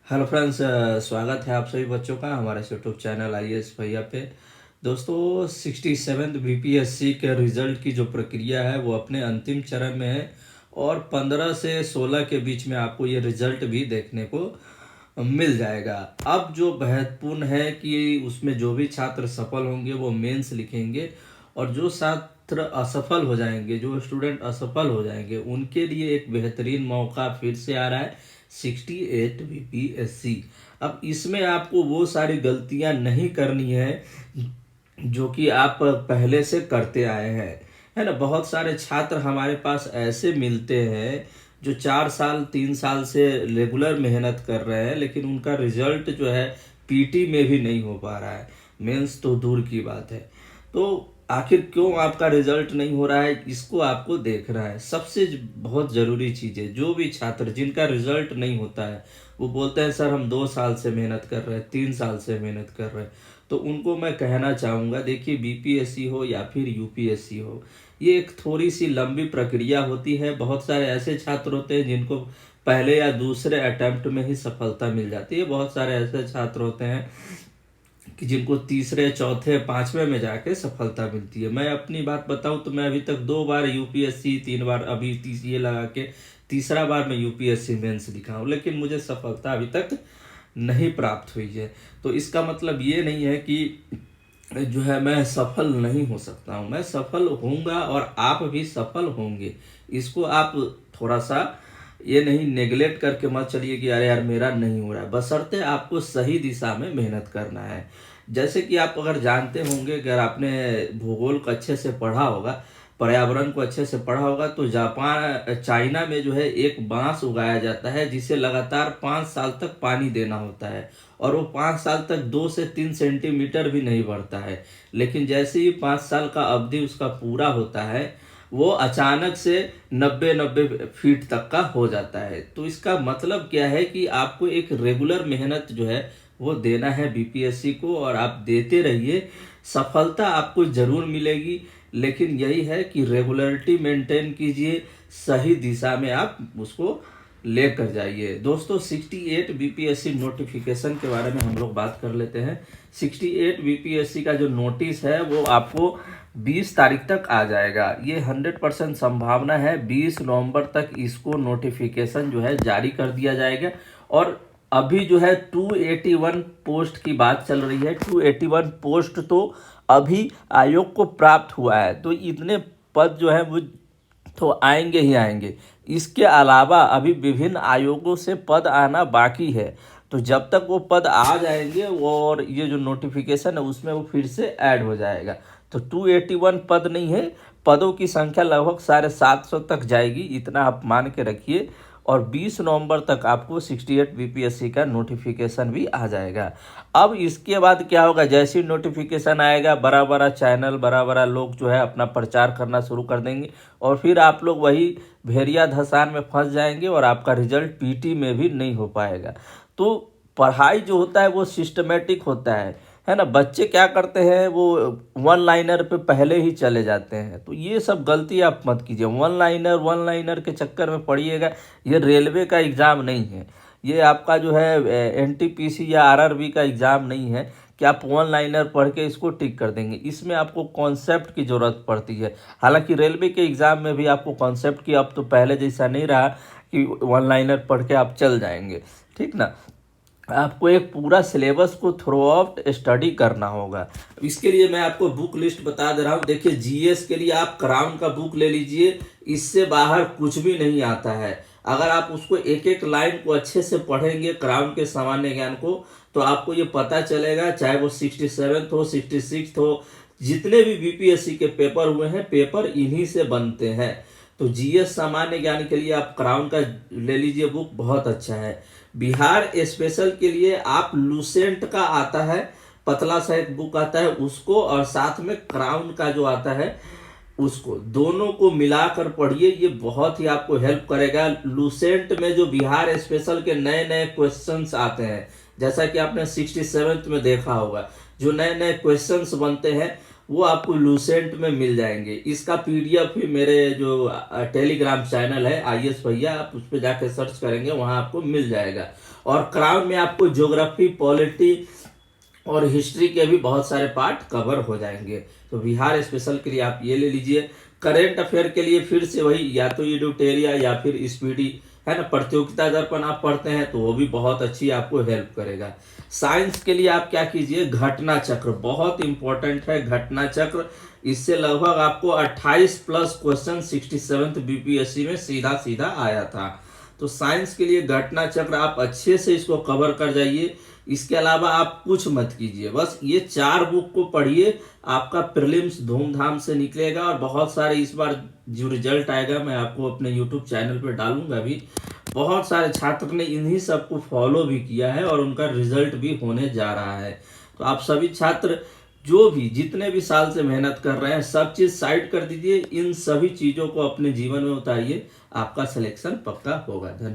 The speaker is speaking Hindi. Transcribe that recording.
हेलो फ्रेंड्स, स्वागत है आप सभी बच्चों का हमारे यूट्यूब चैनल आईएएस भैया पे। दोस्तों 67 बीपीएससी के रिजल्ट की जो प्रक्रिया है वो अपने अंतिम चरण में है और 15 से 16 के बीच में आपको ये रिजल्ट भी देखने को मिल जाएगा। अब जो महत्वपूर्ण है कि उसमें जो भी छात्र सफल होंगे वो मेंस लिखेंगे और जो छात्र असफल हो जाएंगे, जो स्टूडेंट असफल हो जाएंगे, उनके लिए एक बेहतरीन मौका फिर से आ रहा है 68 बीपीएससी। अब इसमें आपको वो सारी गलतियां नहीं करनी है जो कि आप पहले से करते आए हैं, है ना। बहुत सारे छात्र हमारे पास ऐसे मिलते हैं जो 4 साल 3 साल से रेगुलर मेहनत कर रहे हैं, लेकिन उनका रिजल्ट जो है पीटी में भी नहीं हो पा रहा है, मेंस तो दूर की बात है। तो आखिर क्यों आपका रिजल्ट नहीं हो रहा है, इसको आपको देखना है। सबसे बहुत ज़रूरी चीज़ है, जो भी छात्र जिनका रिजल्ट नहीं होता है वो बोलते हैं सर हम 2 साल से मेहनत कर रहे हैं, 3 साल से मेहनत कर रहे हैं, तो उनको मैं कहना चाहूँगा देखिए बीपीएससी हो या फिर यूपीएससी हो, ये एक थोड़ी सी लंबी प्रक्रिया होती है। बहुत सारे ऐसे छात्र होते हैं जिनको पहले या दूसरे अटेम्प्ट में ही सफलता मिल जाती है, बहुत सारे ऐसे छात्र होते हैं कि जिनको तीसरे चौथे पांचवे में जाके सफलता मिलती है। मैं अपनी बात बताऊं तो मैं अभी तक 2 बार यूपीएससी, 3 बार अभी ये लगा के तीसरा बार मैं यूपीएससी मेंस लिखा हूं, लेकिन मुझे सफलता अभी तक नहीं प्राप्त हुई है। तो इसका मतलब ये नहीं है कि जो है मैं सफल नहीं हो सकता हूँ, मैं सफल होऊंगा और आप भी सफल होंगे। इसको आप थोड़ा सा ये नहीं नेगलेक्ट करके मत चलिए कि अरे यार मेरा नहीं हो रहा है, बशर्ते आपको सही दिशा में मेहनत करना है। जैसे कि आप अगर जानते होंगे, अगर आपने भूगोल को अच्छे से पढ़ा होगा, पर्यावरण को अच्छे से पढ़ा होगा, तो जापान चाइना में जो है एक बांस उगाया जाता है जिसे लगातार 5 साल तक पानी देना होता है और वो 5 साल तक 2 से 3 सेंटीमीटर भी नहीं बढ़ता है। लेकिन जैसे ही 5 साल का अवधि उसका पूरा होता है वो अचानक से 90-90 फीट तक का हो जाता है। तो इसका मतलब क्या है कि आपको एक रेगुलर मेहनत जो है वो देना है बीपीएससी को, और आप देते रहिए, सफलता आपको जरूर मिलेगी। लेकिन यही है कि रेगुलरिटी मेंटेन कीजिए, सही दिशा में आप उसको लेकर जाइए। दोस्तों 68 बीपीएससी नोटिफिकेशन के बारे में हम लोग बात कर लेते हैं। 68 बीपीएससी का जो नोटिस है वो आपको 20 तारीख तक आ जाएगा। ये 100% संभावना है 20 नवंबर तक इसको नोटिफिकेशन जो है जारी कर दिया जाएगा। और अभी जो है 281 पोस्ट की बात चल रही है। 281 पोस्ट तो अभी आयोग को प्राप्त हुआ है, तो इतने पद जो है वो तो आएंगे ही आएंगे। इसके अलावा अभी विभिन्न आयोगों से पद आना बाकी है, तो जब तक वो पद आ जाएंगे वो और ये जो नोटिफिकेशन है उसमें वो फिर से ऐड हो जाएगा। तो 281 पद नहीं है, पदों की संख्या लगभग 750 तक जाएगी, इतना आप मान के रखिए। और 20 नवंबर तक आपको 68 बीपीएससी का नोटिफिकेशन भी आ जाएगा। अब इसके बाद क्या होगा, जैसे ही नोटिफिकेशन आएगा बड़ा बड़ा चैनल, बड़ा बड़ा लोग जो है अपना प्रचार करना शुरू कर देंगे और फिर आप लोग वही भेड़िया धसान में फंस जाएंगे और आपका रिजल्ट पीटी में भी नहीं हो पाएगा। तो पढ़ाई जो होता है वो सिस्टमेटिक होता है ना। बच्चे क्या करते हैं, वो वन लाइनर पे पहले ही चले जाते हैं, तो ये सब गलती आप मत कीजिए। वन लाइनर के चक्कर में पड़िएगा। ये रेलवे का एग्ज़ाम नहीं है, ये आपका जो है एनटीपीसी या आरआरबी का एग्ज़ाम नहीं है कि आप वन लाइनर पढ़ के इसको टिक कर देंगे। इसमें आपको कॉन्सेप्ट की ज़रूरत पड़ती है। हालांकि रेलवे के एग्ज़ाम में भी आपको कॉन्सेप्ट की, अब तो पहले जैसा नहीं रहा कि वन लाइनर पढ़ के आप चल जाएंगे, ठीक ना। आपको एक पूरा सिलेबस को थ्रू आउट स्टडी करना होगा। इसके लिए मैं आपको बुक लिस्ट बता दे रहा हूँ। देखिए जीएस के लिए आप क्राउन का बुक ले लीजिए, इससे बाहर कुछ भी नहीं आता है। अगर आप उसको एक एक लाइन को अच्छे से पढ़ेंगे, क्राउन के सामान्य ज्ञान को, तो आपको ये पता चलेगा, चाहे वो 67th हो, 66th हो, जितने भी बीपीएससी के पेपर हुए हैं, पेपर इन्हीं से बनते हैं। तो जीएस सामान्य ज्ञान के लिए आप क्राउन का ले लीजिए बुक, बहुत अच्छा है। बिहार स्पेशल के लिए आप लूसेंट का आता है, पतला सा एक बुक आता है, उसको, और साथ में क्राउन का जो आता है उसको, दोनों को मिलाकर पढ़िए, ये बहुत ही आपको हेल्प करेगा। लूसेंट में जो बिहार स्पेशल के नए नए क्वेश्चंस आते हैं, जैसा कि आपने 67th में देखा होगा, जो नए नए क्वेश्चंस बनते हैं वो आपको लूसेंट में मिल जाएंगे। इसका पीडीएफ भी मेरे जो टेलीग्राम चैनल है आईएएस भैया, आप उस पर जाके सर्च करेंगे, वहाँ आपको मिल जाएगा। और क्राउन में आपको ज्योग्राफी, पॉलिटी और हिस्ट्री के भी बहुत सारे पार्ट कवर हो जाएंगे। तो बिहार स्पेशल के लिए आप ये ले लीजिए। करेंट अफेयर के लिए फिर से वही, या तो एडुटेरिया या फिर स्पीडी है ना, प्रतियोगिता दर्पण आप पढ़ते हैं तो वो भी बहुत अच्छी आपको हेल्प करेगा। साइंस के लिए आप क्या कीजिए, घटना चक्र बहुत इंपॉर्टेंट है। घटना चक्र, इससे लगभग आपको 28 प्लस क्वेश्चन 67th बीपीएससी में सीधा सीधा आया था। तो साइंस के लिए घटना चक्र आप अच्छे से इसको कवर कर जाइए। इसके अलावा आप कुछ मत कीजिए, बस ये 4 बुक को पढ़िए, आपका प्रीलिम्स धूमधाम से निकलेगा। और बहुत सारे इस बार जो रिजल्ट आएगा मैं आपको अपने यूट्यूब चैनल पर डालूंगा भी। बहुत सारे छात्र ने इन्हीं सबको फॉलो भी किया है और उनका रिजल्ट भी होने जा रहा है। तो आप सभी छात्र जो भी जितने भी साल से मेहनत कर रहे हैं, सब चीज साइड कर दीजिए, इन सभी चीजों को अपने जीवन में उतारिए, आपका सिलेक्शन पक्का होगा। धन्यवाद।